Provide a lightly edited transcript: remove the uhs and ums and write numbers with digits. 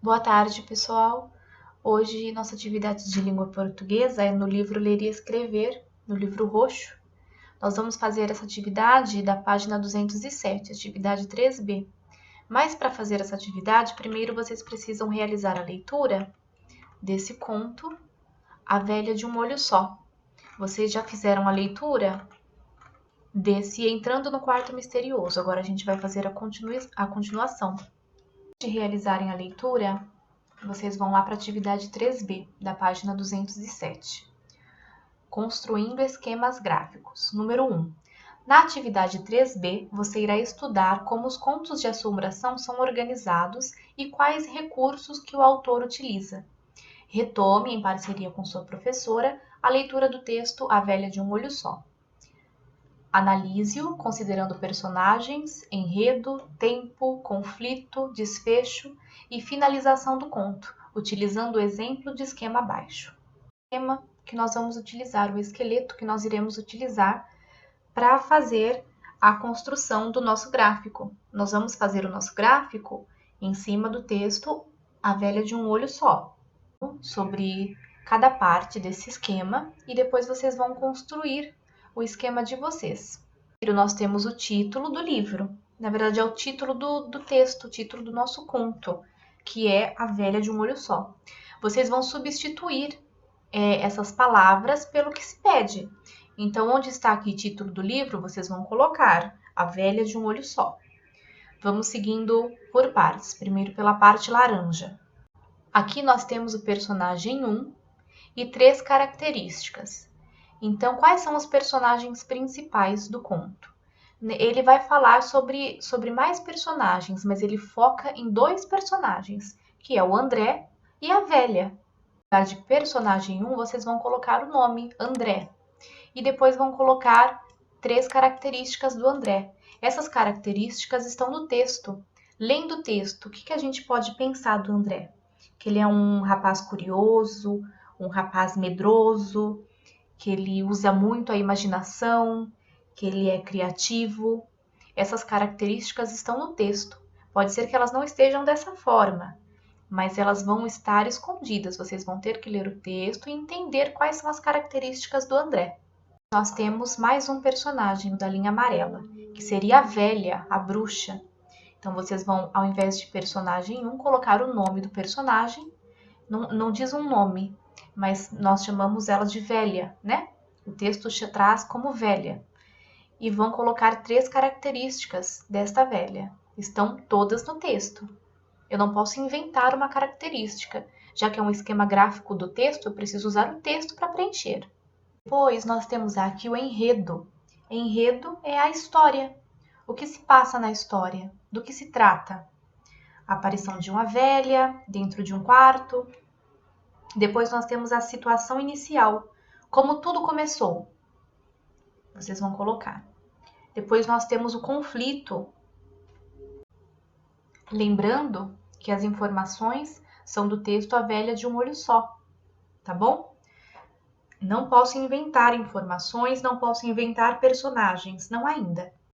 Boa tarde, pessoal. Hoje nossa atividade de língua portuguesa é no livro Ler e Escrever, no livro roxo. Nós vamos fazer essa atividade da página 207, atividade 3B. Mas para fazer essa atividade, primeiro vocês precisam realizar a leitura desse conto, A Velha de um Olho Só. Vocês já fizeram a leitura desse Entrando no Quarto Misterioso. Agora a gente vai fazer a continuação. De realizarem a leitura, vocês vão lá para a atividade 3B, da página 207. Construindo esquemas gráficos. Número 1. Na atividade 3B, você irá estudar como os contos de assombração são organizados e quais recursos que o autor utiliza. Retome, em parceria com sua professora, a leitura do texto A Velha de um Olho Só. Analise-o, considerando personagens, enredo, tempo, conflito, desfecho e finalização do conto, utilizando o exemplo de esquema abaixo. O esquema que nós vamos utilizar, o esqueleto que nós iremos utilizar para fazer a construção do nosso gráfico. Nós vamos fazer o nosso gráfico em cima do texto A Velha de um Olho Só, sobre cada parte desse esquema, e depois vocês vão construir o esquema de vocês. Primeiro nós temos o título do livro, na verdade é o título do texto, o título do nosso conto, que é A Velha de um Olho Só. Vocês vão substituir essas palavras pelo que se pede. Então, onde está aqui o título do livro, vocês vão colocar A Velha de um Olho Só. Vamos seguindo por partes, primeiro pela parte laranja. Aqui nós temos o personagem 1 e 3 características. Então, quais são os personagens principais do conto? Ele vai falar sobre mais personagens, mas ele foca em 2 personagens, que é o André e a velha. No lugar de personagem 1, vocês vão colocar o nome, André. E depois vão colocar 3 características do André. Essas características estão no texto. Lendo o texto, o que a gente pode pensar do André? Que ele é um rapaz curioso, um rapaz medroso, que ele usa muito a imaginação, que ele é criativo. Essas características estão no texto. Pode ser que elas não estejam dessa forma, mas elas vão estar escondidas. Vocês vão ter que ler o texto e entender quais são as características do André. Nós temos mais um personagem da linha amarela, que seria a velha, a bruxa. Então, vocês vão, ao invés de personagem 1, colocar o nome do personagem. Não diz um nome, mas nós chamamos ela de velha, né? O texto traz como velha. E vão colocar 3 características desta velha. Estão todas no texto. Eu não posso inventar uma característica. Já que é um esquema gráfico do texto, eu preciso usar o texto para preencher. Depois nós temos aqui o enredo. Enredo é a história. O que se passa na história? Do que se trata? A aparição de uma velha dentro de um quarto. Depois nós temos a situação inicial. Como tudo começou. Vocês vão colocar. Depois nós temos o conflito. Lembrando que as informações são do texto A Velha de um Olho Só. Tá bom? Não posso inventar informações, não posso inventar personagens, não ainda.